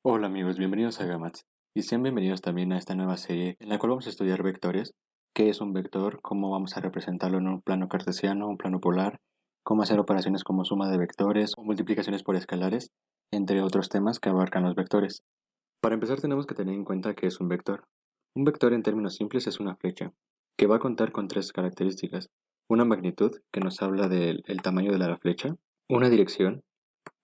Hola amigos, bienvenidos a Gamats y sean bienvenidos también a esta nueva serie en la cual vamos a estudiar vectores, qué es un vector, cómo vamos a representarlo en un plano cartesiano, un plano polar, cómo hacer operaciones como suma de vectores o multiplicaciones por escalares, entre otros temas que abarcan los vectores. Para empezar tenemos que tener en cuenta qué es un vector. Un vector en términos simples es una flecha, que va a contar con tres características: una magnitud, que nos habla del el tamaño de la flecha; una dirección,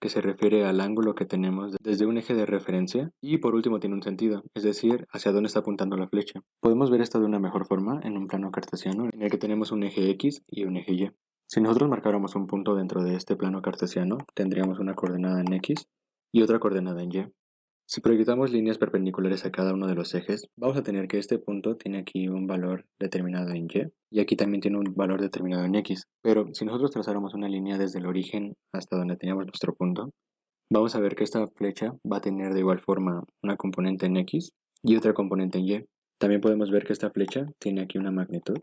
que se refiere al ángulo que tenemos desde un eje de referencia; y por último tiene un sentido, es decir, hacia dónde está apuntando la flecha. Podemos ver esto de una mejor forma en un plano cartesiano en el que tenemos un eje X y un eje Y. Si nosotros marcáramos un punto dentro de este plano cartesiano, tendríamos una coordenada en X y otra coordenada en Y. Si proyectamos líneas perpendiculares a cada uno de los ejes, vamos a tener que este punto tiene aquí un valor determinado en Y aquí también tiene un valor determinado en X. Pero si nosotros trazáramos una línea desde el origen hasta donde teníamos nuestro punto, vamos a ver que esta flecha va a tener de igual forma una componente en X y otra componente en Y. También podemos ver que esta flecha tiene aquí una magnitud,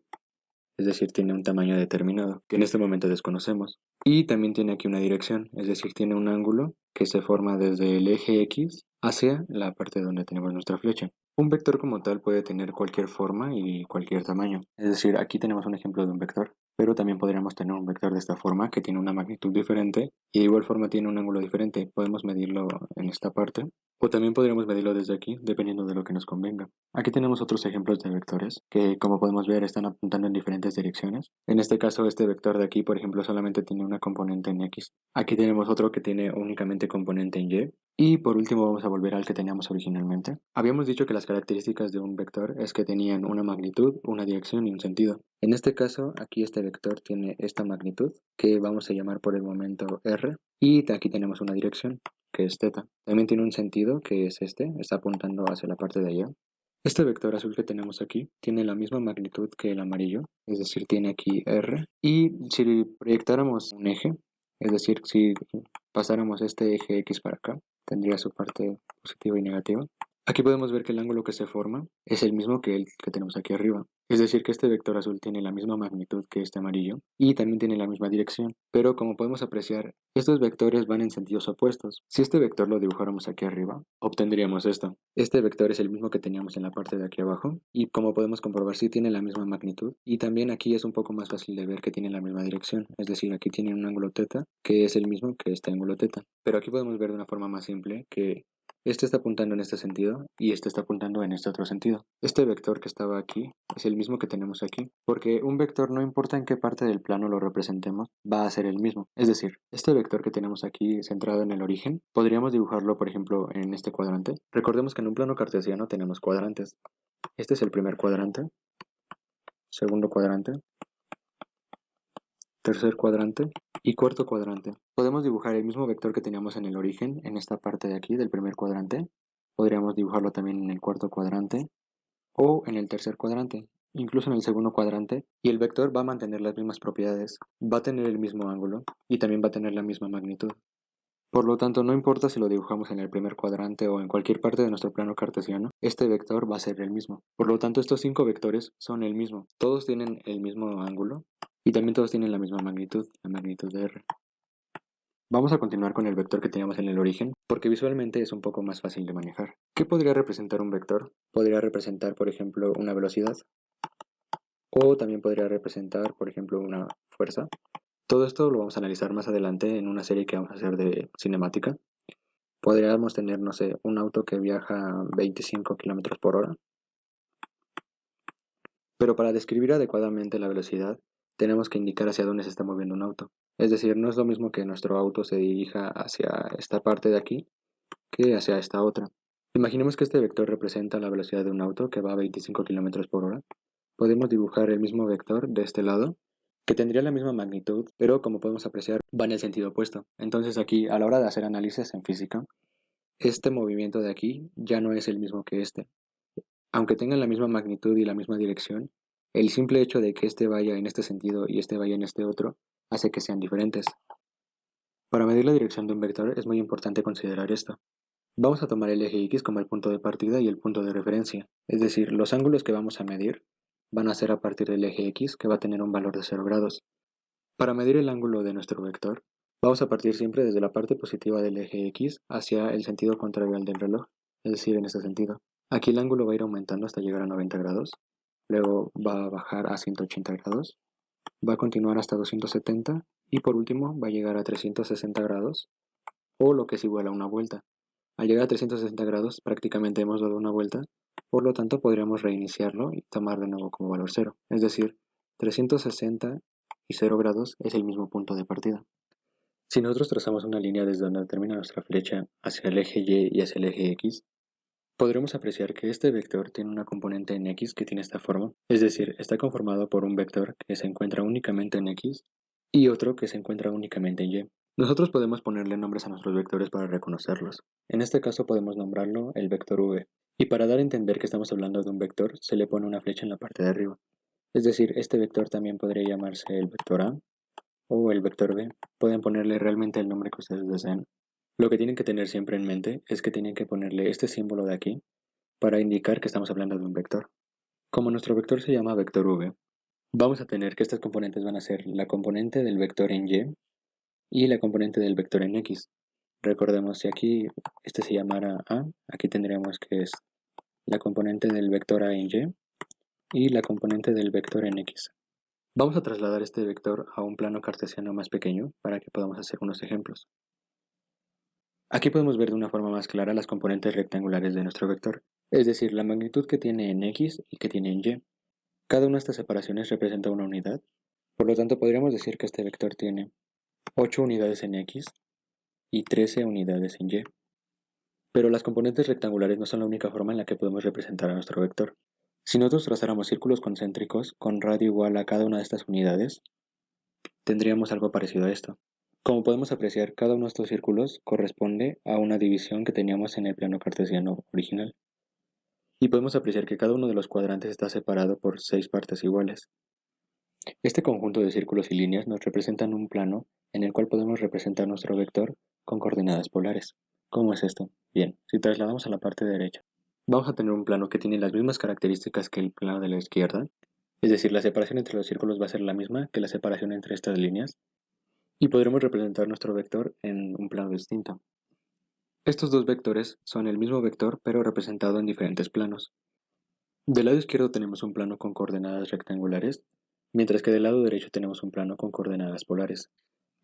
es decir, tiene un tamaño determinado, que en este momento desconocemos. Y también tiene aquí una dirección, es decir, tiene un ángulo que se forma desde el eje X hacia la parte donde tenemos nuestra flecha. Un vector como tal puede tener cualquier forma y cualquier tamaño. Es decir, aquí tenemos un ejemplo de un vector, pero también podríamos tener un vector de esta forma que tiene una magnitud diferente y de igual forma tiene un ángulo diferente. Podemos medirlo en esta parte o también podríamos medirlo desde aquí, dependiendo de lo que nos convenga. Aquí tenemos otros ejemplos de vectores que, como podemos ver, están apuntando en diferentes direcciones. En este caso, este vector de aquí, por ejemplo, solamente tiene una componente en X. Aquí tenemos otro que tiene únicamente componente en Y. Y por último vamos a volver al que teníamos originalmente. Habíamos dicho que las características de un vector es que tenían una magnitud, una dirección y un sentido. En este caso, aquí este vector tiene esta magnitud, que vamos a llamar por el momento R, y aquí tenemos una dirección, que es θ. También tiene un sentido, que es este, está apuntando hacia la parte de allá. Este vector azul que tenemos aquí tiene la misma magnitud que el amarillo, es decir, tiene aquí R. Y si proyectáramos un eje, es decir, si pasáramos este eje X para acá, tendría su parte positiva y negativa. Aquí podemos ver que el ángulo que se forma es el mismo que el que tenemos aquí arriba. Es decir, que este vector azul tiene la misma magnitud que este amarillo y también tiene la misma dirección. Pero como podemos apreciar, estos vectores van en sentidos opuestos. Si este vector lo dibujáramos aquí arriba, obtendríamos esto. Este vector es el mismo que teníamos en la parte de aquí abajo y, como podemos comprobar, sí tiene la misma magnitud. Y también aquí es un poco más fácil de ver que tiene la misma dirección. Es decir, aquí tiene un ángulo θ que es el mismo que este ángulo θ. Pero aquí podemos ver de una forma más simple que este está apuntando en este sentido y este está apuntando en este otro sentido. Este vector que estaba aquí es el mismo que tenemos aquí, porque un vector, no importa en qué parte del plano lo representemos, va a ser el mismo. Es decir, este vector que tenemos aquí centrado en el origen, podríamos dibujarlo, por ejemplo, en este cuadrante. Recordemos que en un plano cartesiano tenemos cuadrantes. Este es el primer cuadrante, segundo cuadrante, tercer cuadrante y cuarto cuadrante. Podemos dibujar el mismo vector que teníamos en el origen, en esta parte de aquí del primer cuadrante. Podríamos dibujarlo también en el cuarto cuadrante o en el tercer cuadrante, incluso en el segundo cuadrante, y el vector va a mantener las mismas propiedades, va a tener el mismo ángulo y también va a tener la misma magnitud. Por lo tanto, no importa si lo dibujamos en el primer cuadrante o en cualquier parte de nuestro plano cartesiano, este vector va a ser el mismo. Por lo tanto, estos 5 vectores son el mismo. Todos tienen el mismo ángulo y también todos tienen la misma magnitud, la magnitud de R. Vamos a continuar con el vector que teníamos en el origen, porque visualmente es un poco más fácil de manejar. ¿Qué podría representar un vector? Podría representar, por ejemplo, una velocidad, o también podría representar, por ejemplo, una fuerza. Todo esto lo vamos a analizar más adelante en una serie que vamos a hacer de cinemática. Podríamos tener, no sé, un auto que viaja a 25 kilómetros por hora. Pero para describir adecuadamente la velocidad, tenemos que indicar hacia dónde se está moviendo un auto. Es decir, no es lo mismo que nuestro auto se dirija hacia esta parte de aquí que hacia esta otra. Imaginemos que este vector representa la velocidad de un auto que va a 25 kilómetros por hora. Podemos dibujar el mismo vector de este lado, que tendría la misma magnitud, pero como podemos apreciar, va en el sentido opuesto. Entonces aquí, a la hora de hacer análisis en física, este movimiento de aquí ya no es el mismo que este. Aunque tengan la misma magnitud y la misma dirección, el simple hecho de que este vaya en este sentido y este vaya en este otro hace que sean diferentes. Para medir la dirección de un vector es muy importante considerar esto. Vamos a tomar el eje X como el punto de partida y el punto de referencia, es decir, los ángulos que vamos a medir van a ser a partir del eje X, que va a tener un valor de 0 grados. Para medir el ángulo de nuestro vector, Vamos a partir siempre desde la parte positiva del eje X hacia el sentido contrario al del reloj, es decir, en este sentido. Aquí el ángulo va a ir aumentando hasta llegar a 90 grados, luego va a bajar a 180 grados, va a continuar hasta 270 y por último va a llegar a 360 grados, o lo que es igual a una vuelta. Al llegar a 360 grados prácticamente hemos dado una vuelta, por lo tanto podríamos reiniciarlo y tomar de nuevo como valor 0, es decir, 360 y 0 grados es el mismo punto de partida. Si nosotros trazamos una línea desde donde termina nuestra flecha hacia el eje Y y hacia el eje X, podremos apreciar que este vector tiene una componente en X que tiene esta forma, es decir, está conformado por un vector que se encuentra únicamente en X y otro que se encuentra únicamente en Y. Nosotros podemos ponerle nombres a nuestros vectores para reconocerlos. En este caso podemos nombrarlo el vector V, y para dar a entender que estamos hablando de un vector, se le pone una flecha en la parte de arriba. Es decir, este vector también podría llamarse el vector A o el vector B. Pueden ponerle realmente el nombre que ustedes deseen. Lo que tienen que tener siempre en mente es que tienen que ponerle este símbolo de aquí para indicar que estamos hablando de un vector. Como nuestro vector se llama vector V, vamos a tener que estas componentes van a ser la componente del vector en Y y la componente del vector en X. Recordemos, si aquí este se llamara A, aquí tendríamos que es la componente del vector A en Y y la componente del vector en X. Vamos a trasladar este vector a un plano cartesiano más pequeño para que podamos hacer unos ejemplos. Aquí podemos ver de una forma más clara las componentes rectangulares de nuestro vector, es decir, la magnitud que tiene en X y que tiene en Y. Cada una de estas separaciones representa una unidad, por lo tanto podríamos decir que este vector tiene 8 unidades en X y 13 unidades en Y. Pero las componentes rectangulares no son la única forma en la que podemos representar a nuestro vector. Si nosotros trazáramos círculos concéntricos con radio igual a cada una de estas unidades, tendríamos algo parecido a esto. Como podemos apreciar, cada uno de estos círculos corresponde a una división que teníamos en el plano cartesiano original. Y podemos apreciar que cada uno de los cuadrantes está separado por 6 partes iguales. Este conjunto de círculos y líneas nos representan un plano en el cual podemos representar nuestro vector con coordenadas polares. ¿Cómo es esto? Bien, si trasladamos a la parte derecha, vamos a tener un plano que tiene las mismas características que el plano de la izquierda, es decir, la separación entre los círculos va a ser la misma que la separación entre estas líneas, y podremos representar nuestro vector en un plano distinto. Estos dos vectores son el mismo vector pero representado en diferentes planos. Del lado izquierdo tenemos un plano con coordenadas rectangulares, mientras que del lado derecho tenemos un plano con coordenadas polares.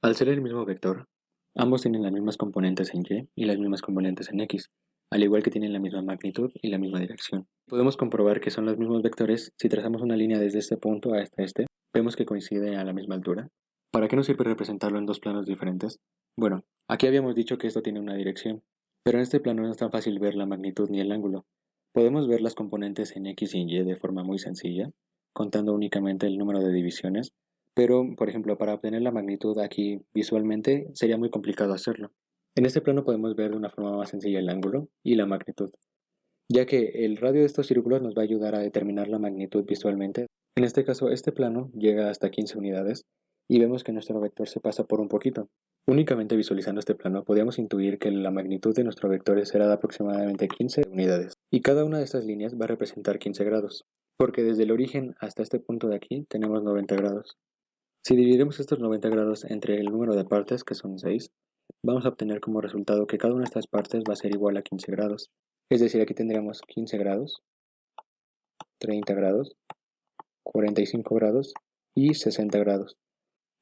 Al ser el mismo vector, ambos tienen las mismas componentes en Y y las mismas componentes en X, al igual que tienen la misma magnitud y la misma dirección. Podemos comprobar que son los mismos vectores si trazamos una línea desde este punto hasta este, vemos que coincide a la misma altura. ¿Para qué nos sirve representarlo en dos planos diferentes? Bueno, aquí habíamos dicho que esto tiene una dirección, pero en este plano no es tan fácil ver la magnitud ni el ángulo. Podemos ver las componentes en X y en Y de forma muy sencilla, contando únicamente el número de divisiones, pero, por ejemplo, para obtener la magnitud aquí visualmente sería muy complicado hacerlo. En este plano podemos ver de una forma más sencilla el ángulo y la magnitud, ya que el radio de estos círculos nos va a ayudar a determinar la magnitud visualmente. En este caso, este plano llega hasta 15 unidades y vemos que nuestro vector se pasa por un poquito. Únicamente visualizando este plano podíamos intuir que la magnitud de nuestro vector será de aproximadamente 15 unidades, y cada una de estas líneas va a representar 15 grados, porque desde el origen hasta este punto de aquí tenemos 90 grados. Si dividimos estos 90 grados entre el número de partes, que son 6, vamos a obtener como resultado que cada una de estas partes va a ser igual a 15 grados. Es decir, aquí tendríamos 15 grados, 30 grados, 45 grados y 60 grados.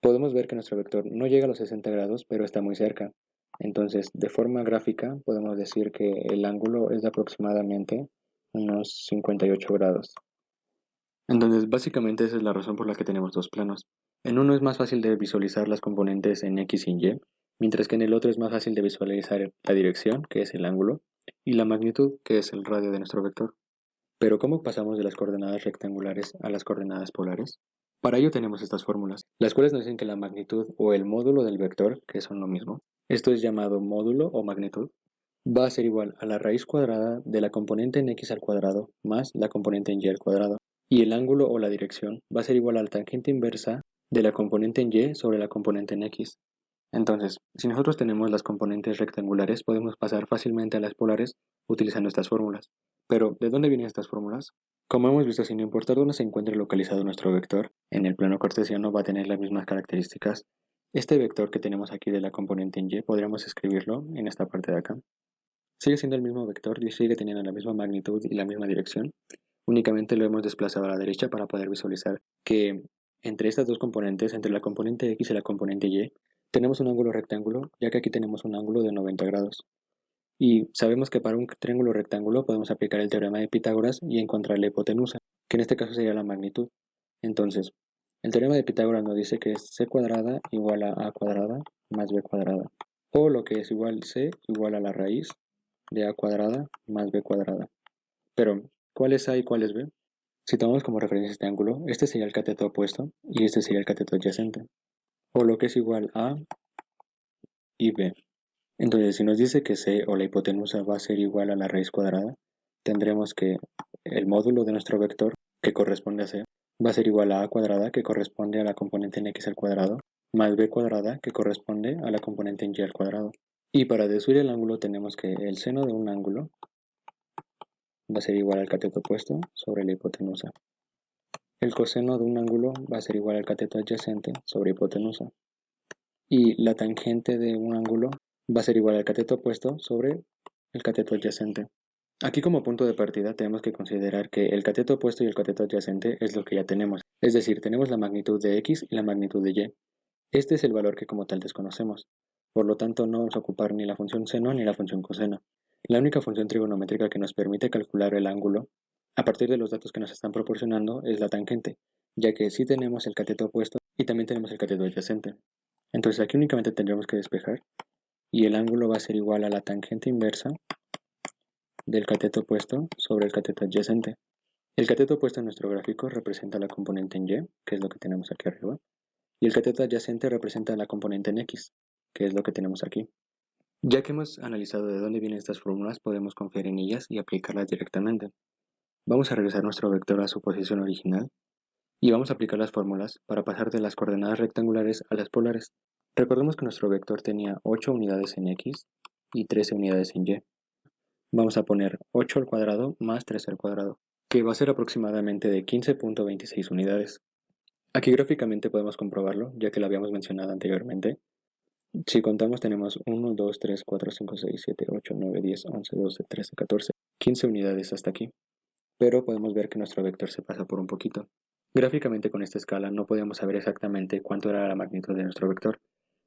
Podemos ver que nuestro vector no llega a los 60 grados, pero está muy cerca. Entonces, de forma gráfica, podemos decir que el ángulo es de aproximadamente unos 58 grados. Entonces, básicamente esa es la razón por la que tenemos dos planos. En uno es más fácil de visualizar las componentes en X y Y, mientras que en el otro es más fácil de visualizar la dirección, que es el ángulo, y la magnitud, que es el radio de nuestro vector. Pero ¿cómo pasamos de las coordenadas rectangulares a las coordenadas polares? Para ello tenemos estas fórmulas, las cuales nos dicen que la magnitud o el módulo del vector, que son lo mismo, esto es llamado módulo o magnitud, va a ser igual a la raíz cuadrada de la componente en x al cuadrado más la componente en y al cuadrado. Y el ángulo o la dirección va a ser igual a la tangente inversa de la componente en y sobre la componente en x. Entonces, si nosotros tenemos las componentes rectangulares, podemos pasar fácilmente a las polares utilizando estas fórmulas. Pero, ¿de dónde vienen estas fórmulas? Como hemos visto, sin importar dónde se encuentre localizado nuestro vector, en el plano cartesiano va a tener las mismas características Este vector que tenemos aquí de la componente en y podríamos escribirlo en esta parte de acá. Sigue siendo el mismo vector y sigue teniendo la misma magnitud y la misma dirección. Únicamente lo hemos desplazado a la derecha para poder visualizar que entre estas dos componentes, entre la componente x y la componente y, tenemos un ángulo rectángulo, ya que aquí tenemos un ángulo de 90 grados. Y sabemos que para un triángulo rectángulo podemos aplicar el teorema de Pitágoras y encontrar la hipotenusa, que en este caso sería la magnitud. Entonces, el teorema de Pitágoras nos dice que es c cuadrada igual a cuadrada más b cuadrada. O lo que es igual c igual a la raíz de a cuadrada más b cuadrada. Pero, ¿cuál es a y cuál es b? Si tomamos como referencia este ángulo, este sería el cateto opuesto y este sería el cateto adyacente. O lo que es igual a y b. Entonces, si nos dice que c o la hipotenusa va a ser igual a la raíz cuadrada, tendremos que el módulo de nuestro vector, que corresponde a c, va a ser igual a cuadrada, que corresponde a la componente en x al cuadrado, más b cuadrada, que corresponde a la componente en y al cuadrado. Y para deducir el ángulo tenemos que el seno de un ángulo va a ser igual al cateto opuesto sobre la hipotenusa. El coseno de un ángulo va a ser igual al cateto adyacente sobre hipotenusa. Y la tangente de un ángulo va a ser igual al cateto opuesto sobre el cateto adyacente. Aquí como punto de partida tenemos que considerar que el cateto opuesto y el cateto adyacente es lo que ya tenemos. Es decir, tenemos la magnitud de x y la magnitud de y. Este es el valor que como tal desconocemos. Por lo tanto, no vamos a ocupar ni la función seno ni la función coseno. La única función trigonométrica que nos permite calcular el ángulo a partir de los datos que nos están proporcionando es la tangente, ya que sí tenemos el cateto opuesto y también tenemos el cateto adyacente. Entonces aquí únicamente tendremos que despejar y el ángulo va a ser igual a la tangente inversa del cateto opuesto sobre el cateto adyacente. El cateto opuesto en nuestro gráfico representa la componente en y, que es lo que tenemos aquí arriba, y el cateto adyacente representa la componente en x, que es lo que tenemos aquí. Ya que hemos analizado de dónde vienen estas fórmulas, podemos confiar en ellas y aplicarlas directamente. Vamos a regresar nuestro vector a su posición original y vamos a aplicar las fórmulas para pasar de las coordenadas rectangulares a las polares. Recordemos que nuestro vector tenía 8 unidades en x y 13 unidades en y. Vamos a poner 8 al cuadrado más 13 al cuadrado, que va a ser aproximadamente de 15.26 unidades. Aquí gráficamente podemos comprobarlo, ya que lo habíamos mencionado anteriormente. Si contamos tenemos 1, 2, 3, 4, 5, 6, 7, 8, 9, 10, 11, 12, 13, 14, 15 unidades hasta aquí. Pero podemos ver que nuestro vector se pasa por un poquito. Gráficamente con esta escala no podemos saber exactamente cuánto era la magnitud de nuestro vector,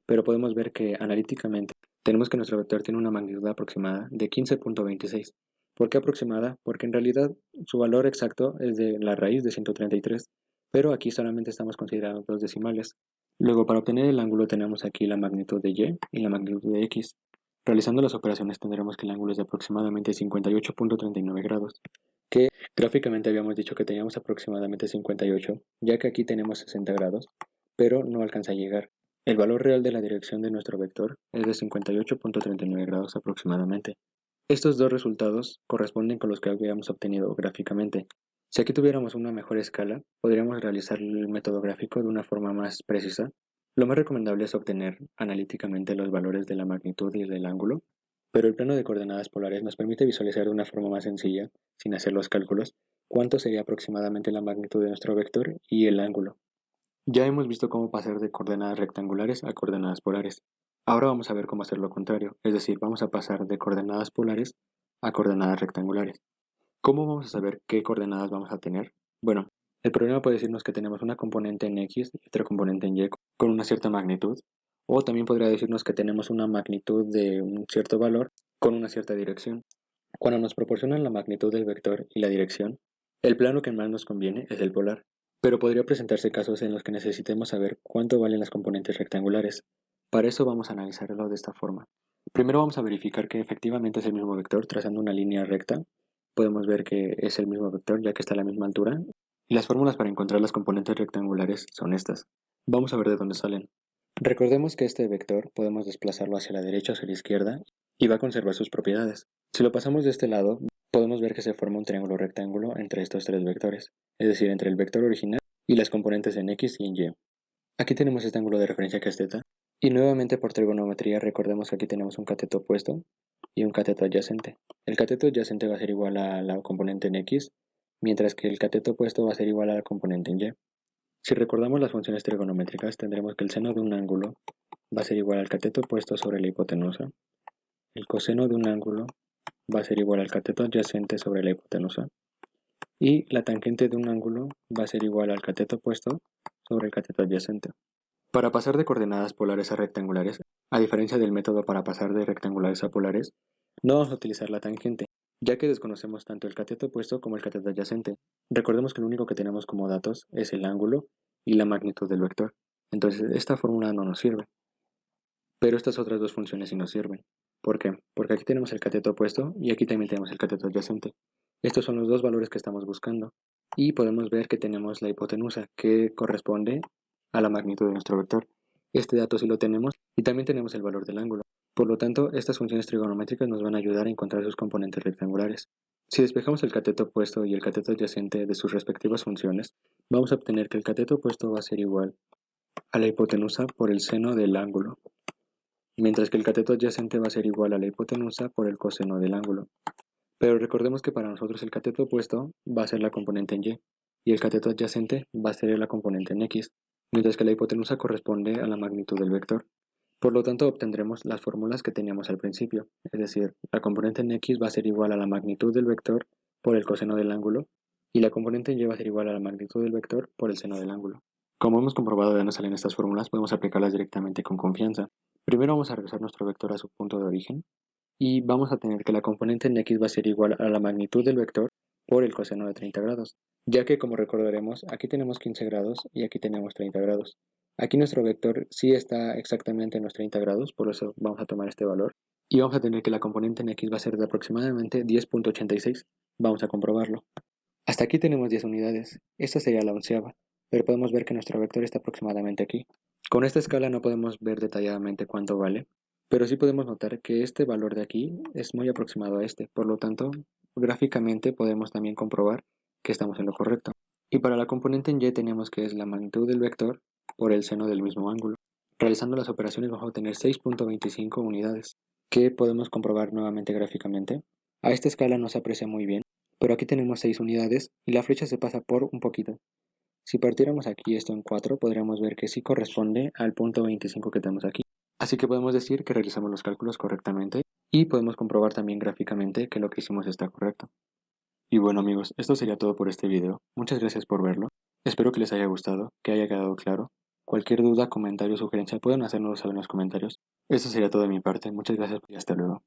pero podemos ver que analíticamente tenemos que nuestro vector tiene una magnitud aproximada de 15.26. ¿Por qué aproximada? Porque en realidad su valor exacto es de la raíz de 133, pero aquí solamente estamos considerando dos decimales. Luego, para obtener el ángulo tenemos aquí la magnitud de y la magnitud de x. Realizando las operaciones tendremos que el ángulo es de aproximadamente 58.39 grados, que gráficamente habíamos dicho que teníamos aproximadamente 58, ya que aquí tenemos 60 grados, pero no alcanza a llegar. El valor real de la dirección de nuestro vector es de 58.39 grados aproximadamente. Estos dos resultados corresponden con los que habíamos obtenido gráficamente. Si aquí tuviéramos una mejor escala, podríamos realizar el método gráfico de una forma más precisa. Lo más recomendable es obtener analíticamente los valores de la magnitud y del ángulo, pero el plano de coordenadas polares nos permite visualizar de una forma más sencilla, sin hacer los cálculos, cuánto sería aproximadamente la magnitud de nuestro vector y el ángulo. Ya hemos visto cómo pasar de coordenadas rectangulares a coordenadas polares. Ahora vamos a ver cómo hacer lo contrario, es decir, vamos a pasar de coordenadas polares a coordenadas rectangulares. ¿Cómo vamos a saber qué coordenadas vamos a tener? Bueno, el problema puede decirnos que tenemos una componente en x y otra componente en y con una cierta magnitud, o también podría decirnos que tenemos una magnitud de un cierto valor con una cierta dirección. Cuando nos proporcionan la magnitud del vector y la dirección, el plano que más nos conviene es el polar, pero podría presentarse casos en los que necesitemos saber cuánto valen las componentes rectangulares. Para eso vamos a analizarlo de esta forma. Primero vamos a verificar que efectivamente es el mismo vector trazando una línea recta. Podemos ver que es el mismo vector ya que está a la misma altura. Y las fórmulas para encontrar las componentes rectangulares son estas. Vamos a ver de dónde salen. Recordemos que este vector podemos desplazarlo hacia la derecha o hacia la izquierda y va a conservar sus propiedades. Si lo pasamos de este lado, podemos ver que se forma un triángulo rectángulo entre estos tres vectores, es decir, entre el vector original y las componentes en x y en y. Aquí tenemos este ángulo de referencia que es θ, y nuevamente por trigonometría recordemos que aquí tenemos un cateto opuesto y un cateto adyacente. El cateto adyacente va a ser igual a la componente en x, mientras que el cateto opuesto va a ser igual a la componente en y. Si recordamos las funciones trigonométricas, tendremos que el seno de un ángulo va a ser igual al cateto opuesto sobre la hipotenusa, el coseno de un ángulo va a ser igual al cateto adyacente sobre la hipotenusa, y la tangente de un ángulo va a ser igual al cateto opuesto sobre el cateto adyacente. Para pasar de coordenadas polares a rectangulares, a diferencia del método para pasar de rectangulares a polares, no vamos a utilizar la tangente, ya que desconocemos tanto el cateto opuesto como el cateto adyacente. Recordemos que lo único que tenemos como datos es el ángulo y la magnitud del vector. Entonces esta fórmula no nos sirve. Pero estas otras dos funciones sí nos sirven. ¿Por qué? Porque aquí tenemos el cateto opuesto y aquí también tenemos el cateto adyacente. Estos son los dos valores que estamos buscando. Y podemos ver que tenemos la hipotenusa, que corresponde a la magnitud de nuestro vector. Este dato sí lo tenemos y también tenemos el valor del ángulo. Por lo tanto, estas funciones trigonométricas nos van a ayudar a encontrar sus componentes rectangulares. Si despejamos el cateto opuesto y el cateto adyacente de sus respectivas funciones, vamos a obtener que el cateto opuesto va a ser igual a la hipotenusa por el seno del ángulo, mientras que el cateto adyacente va a ser igual a la hipotenusa por el coseno del ángulo. Pero recordemos que para nosotros el cateto opuesto va a ser la componente en y el cateto adyacente va a ser la componente en x, mientras que la hipotenusa corresponde a la magnitud del vector. Por lo tanto, obtendremos las fórmulas que teníamos al principio, es decir, la componente en x va a ser igual a la magnitud del vector por el coseno del ángulo, y la componente en y va a ser igual a la magnitud del vector por el seno del ángulo. Como hemos comprobado de dónde salen estas fórmulas, podemos aplicarlas directamente con confianza. Primero vamos a regresar nuestro vector a su punto de origen, y vamos a tener que la componente en x va a ser igual a la magnitud del vector por el coseno de 30 grados, ya que como recordaremos, aquí tenemos 15 grados y aquí tenemos 30 grados. Aquí nuestro vector sí está exactamente en los 30 grados, por eso vamos a tomar este valor. Y vamos a tener que la componente en x va a ser de aproximadamente 10.86. Vamos a comprobarlo. Hasta aquí tenemos 10 unidades. Esta sería la onceava, pero podemos ver que nuestro vector está aproximadamente aquí. Con esta escala no podemos ver detalladamente cuánto vale, pero sí podemos notar que este valor de aquí es muy aproximado a este, por lo tanto, gráficamente podemos también comprobar que estamos en lo correcto. Y para la componente en y tenemos que es la magnitud del vector por el seno del mismo ángulo. Realizando las operaciones vamos a obtener 6.25 unidades, que podemos comprobar nuevamente gráficamente. A esta escala no se aprecia muy bien, pero aquí tenemos 6 unidades y la flecha se pasa por un poquito. Si partiéramos aquí esto en 4, podríamos ver que sí corresponde al punto 25 que tenemos aquí. Así que podemos decir que realizamos los cálculos correctamente y podemos comprobar también gráficamente que lo que hicimos está correcto. Y bueno amigos, esto sería todo por este video. Muchas gracias por verlo. Espero que les haya gustado, que haya quedado claro. Cualquier duda, comentario o sugerencia pueden hacérnoslo saber en los comentarios. Eso sería todo de mi parte. Muchas gracias y hasta luego.